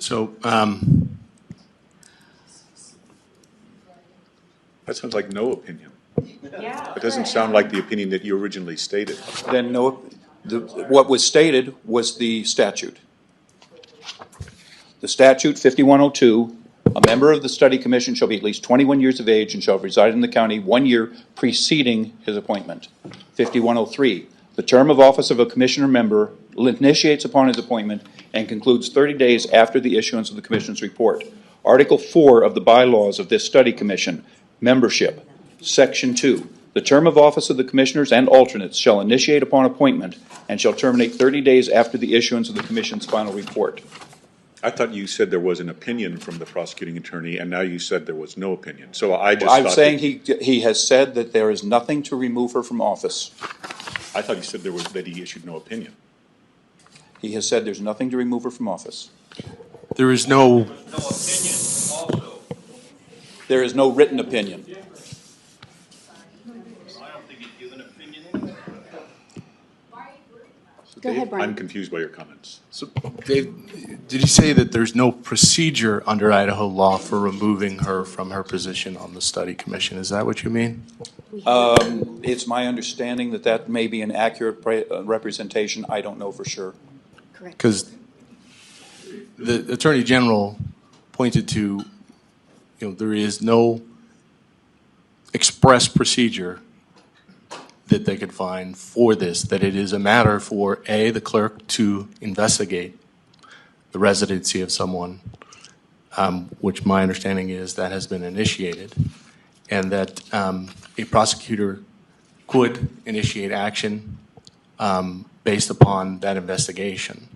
So that sounds like no opinion. Yeah. It doesn't sound like the opinion that you originally stated. Then no, what was stated was the statute. The statute 5102, a member of the study commission shall be at least 21 years of age and shall reside in the county 1 year preceding his appointment. 5103, the term of office of a commissioner member initiates upon his appointment and concludes 30 days after the issuance of the commission's report. Article 4 of the bylaws of this study commission, membership, Section 2, the term of office of the commissioners and alternates shall initiate upon appointment and shall terminate 30 days after the issuance of the commission's final report. I thought you said there was an opinion from the prosecuting attorney, and now you said there was no opinion. So I just I'm thought saying he has said that there is nothing to remove her from office. I thought you said that he issued no opinion. He has said there's nothing to remove her from office. there is no. No opinion also. There is no written opinion. I don't think he's given an opinion anyway. Go ahead, Brian. I'm confused by your comments. So, Dave, did you say that there's no procedure under Idaho law for removing her from her position on the study commission? Is that what you mean? It's my understanding that that may be an accurate representation. I don't know for sure. Correct. Because the Attorney General pointed to, there is no express procedure that they could find for this, that it is a matter for the clerk to investigate the residency of someone, which my understanding is that has been initiated, and that a prosecutor could initiate action based upon that investigation.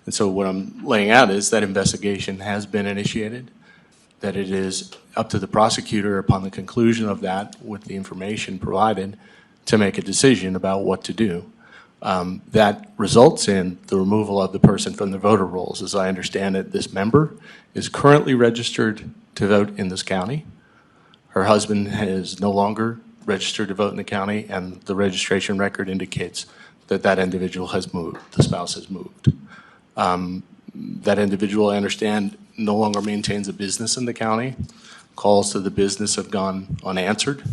And so what I'm laying out is that investigation has been initiated, that it is up to the prosecutor upon the conclusion of that with the information provided to make a decision about what to do. That results in the removal of the person from the voter rolls. As I understand it, this member is currently registered to vote in this county. Her husband is no longer registered to vote in the county, and the registration record indicates that that individual has moved, the spouse has moved. That individual, I understand, no longer maintains a business in the county. Calls to the business have gone unanswered.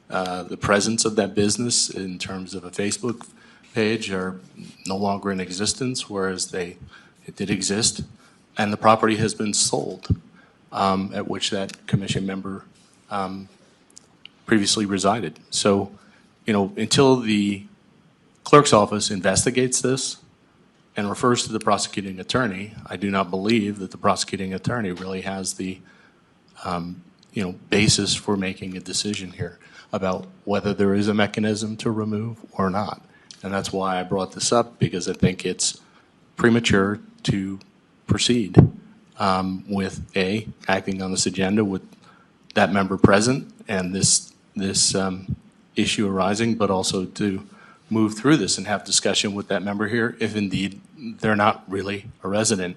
The presence of that business in terms of a Facebook page are no longer in existence, whereas it did exist, and the property has been sold, at which that commission member previously resided. So, until the clerk's office investigates this and refers to the prosecuting attorney, I do not believe that the prosecuting attorney really has the basis for making a decision here about whether there is a mechanism to remove or not. And that's why I brought this up, because I think it's premature to proceed with acting on this agenda with that member present and this issue arising, but also to move through this and have discussion with that member here if indeed they're not really a resident.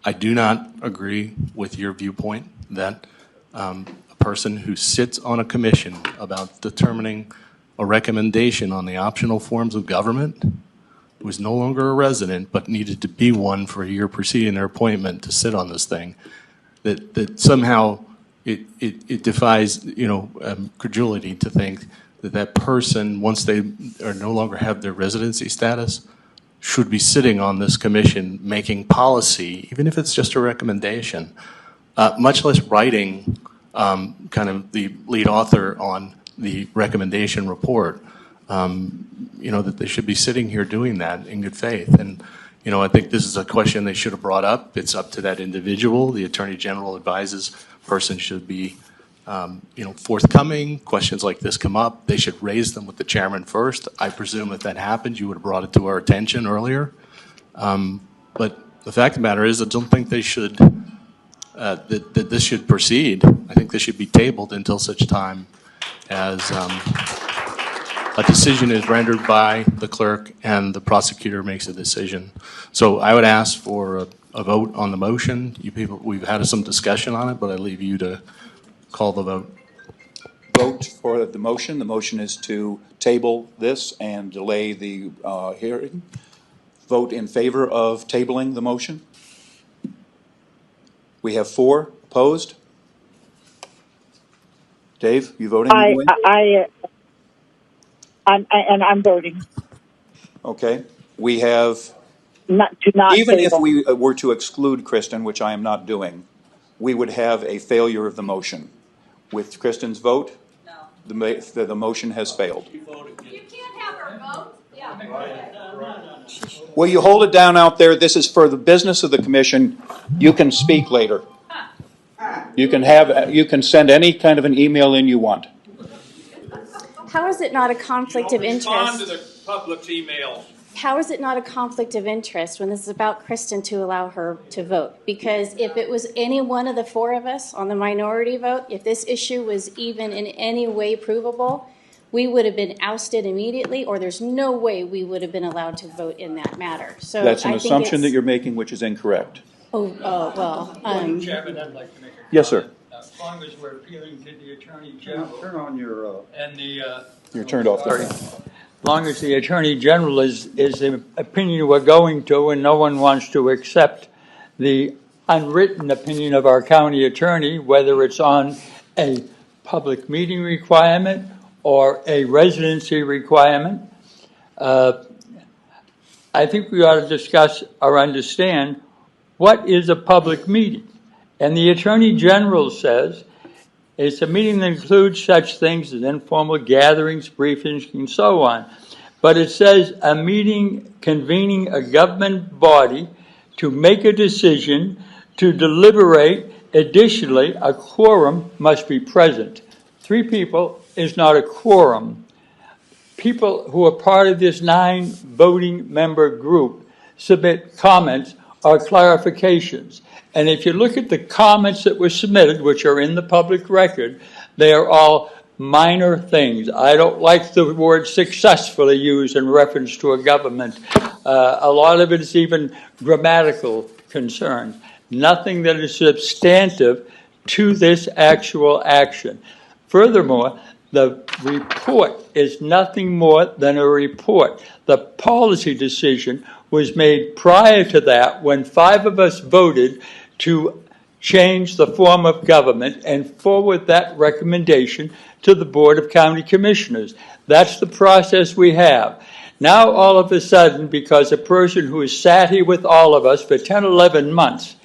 I do not agree with your viewpoint that a person who sits on a commission about determining a recommendation on the optional forms of government, who is no longer a resident but needed to be one for a year preceding their appointment to sit on this thing, that somehow it defies credulity to think that person, once they are no longer have their residency status, should be sitting on this commission making policy, even if it's just a recommendation, much less writing kind of the lead author on the recommendation report, that they should be sitting here doing that in good faith. And, I think this is a question they should have brought up. It's up to that individual. The Attorney General advises person should be, forthcoming. Questions like this come up. They should raise them with the chairman first. I presume if that happened, you would have brought it to our attention earlier. But the fact of the matter is, I don't think they should, that this should proceed. I think this should be tabled until such time as a decision is rendered by the clerk and the prosecutor makes a decision. So I would ask for a vote on the motion. You people, we've had some discussion on it, but I leave you to call the vote. Vote for the motion. The motion is to table this and delay the hearing. Vote in favor of tabling the motion. We have 4 opposed. Dave, you voting? I'm voting Okay. We have, not even if table. we were to exclude Kristen, which I am not doing, we would have a failure of the motion. With Kristen's vote, the motion has failed. You can't have her vote. Yeah. Will you hold it down out there? This is for the business of the commission. You can speak later. You can send any kind of an email in you want. How is it not a conflict of Respond to interest? the public's emails. How is it not a conflict of interest when this is about Kristen to allow her to vote? Because if it was any one of the 4 of us on the minority vote, if this issue was even in any way provable, we would have been ousted immediately, or there's no way we would have been allowed to vote in that matter. So That's an I think assumption that you're making, which is incorrect. well. Chairman, I'd like to make a Yes, sir. comment. As long as we're appealing to the Attorney General. Turn on your. And the. You're turned off there. As long as the Attorney General is the opinion we're going to, and no one wants to accept the unwritten opinion of our county attorney, whether it's on a public meeting requirement or a residency requirement, I think we ought to discuss or understand what is a public meeting. And the Attorney General says it's a meeting that includes such things as informal gatherings, briefings, and so on. But it says a meeting convening a government body to make a decision, to deliberate. Additionally, a quorum must be present. 3 people is not a quorum. People who are part of this 9 voting member group submit comments or clarifications. And if you look at the comments that were submitted, which are in the public record, they are all minor things. I don't like the word successfully used in reference to a government. A lot of it is even grammatical concerns. Nothing that is substantive to this actual action. Furthermore, the report is nothing more than a report. The policy decision was made prior to that when 5 of us voted to change the form of government and forward that recommendation to the Board of County Commissioners. That's the process we have. Now, all of a sudden, because a person who has sat here with all of us for 10, 11 months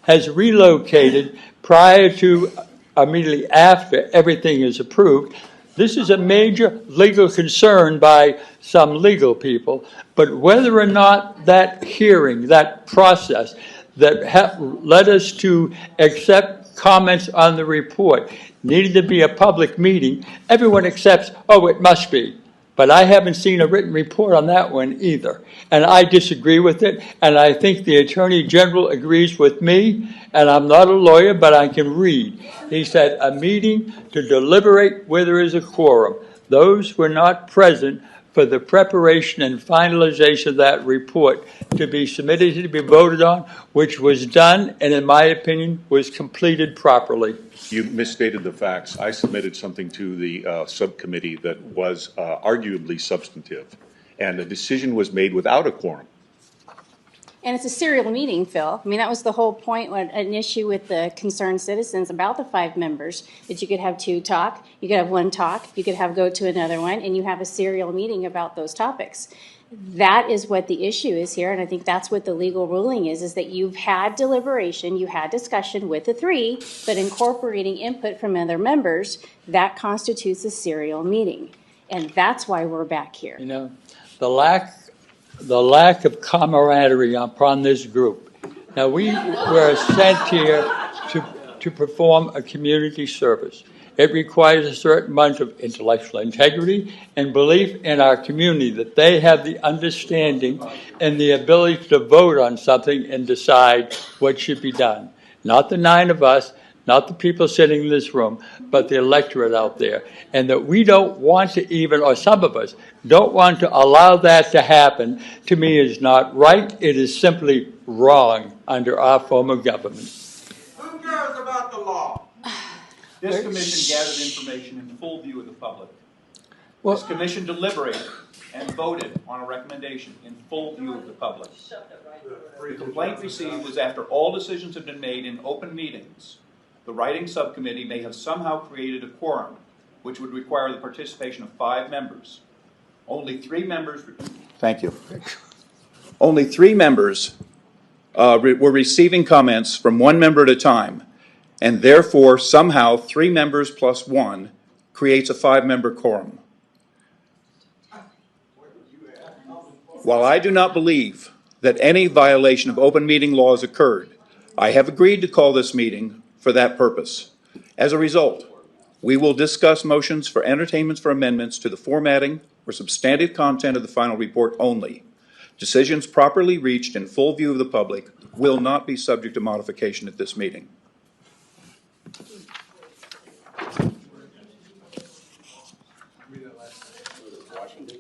has relocated prior to immediately after everything is approved, this is a major legal concern by some legal people. But whether or not that hearing, that process that led us to accept comments on the report needed to be a public meeting, everyone accepts, oh, it must be. But I haven't seen a written report on that one either. And I disagree with it, and I think the Attorney General agrees with me, and I'm not a lawyer, but I can read. He said, a meeting to deliberate where there is a quorum. Those were not present for the preparation and finalization of that report to be submitted, to be voted on, which was done, and in my opinion, was completed properly. You misstated the facts. I submitted something to the subcommittee that was arguably substantive, and the decision was made without a quorum. And it's a serial meeting, Phil. I mean, that was the whole point, an issue with the concerned citizens about the 5 members, that you could have 2 talk, you could have 1 talk, you could have go to another one, and you have a serial meeting about those topics. That is what the issue is here, and I think that's what the legal ruling is that you've had deliberation, you had discussion with the 3, but incorporating input from other members, that constitutes a serial meeting. And that's why we're back here. You know, the lack of camaraderie upon this group. Now, we were sent here to perform a community service. It requires a certain amount of intellectual integrity and belief in our community that they have the understanding and the ability to vote on something and decide what should be done. Not the 9 of us, not the people sitting in this room, but the electorate out there. And that we don't want to even, or some of us, don't want to allow that to happen, to me is not right. It is simply wrong under our form of government. Who cares about the law? This commission gathered information in full view of the public. Well, This commission deliberated and voted on a recommendation in full view of the public. The complaint received was after all decisions have been made in open meetings, the writing subcommittee may have somehow created a quorum, which would require the participation of 5 members. Only 3 members. Thank you. Only 3 members were receiving comments from 1 member at a time, and therefore somehow 3 members plus 1 creates a 5-member quorum. While I do not believe that any violation of open meeting laws occurred, I have agreed to call this meeting for that purpose. As a result, we will discuss motions for entertainments for amendments to the formatting or substantive content of the final report only. Decisions properly reached in full view of the public will not be subject to modification at this meeting.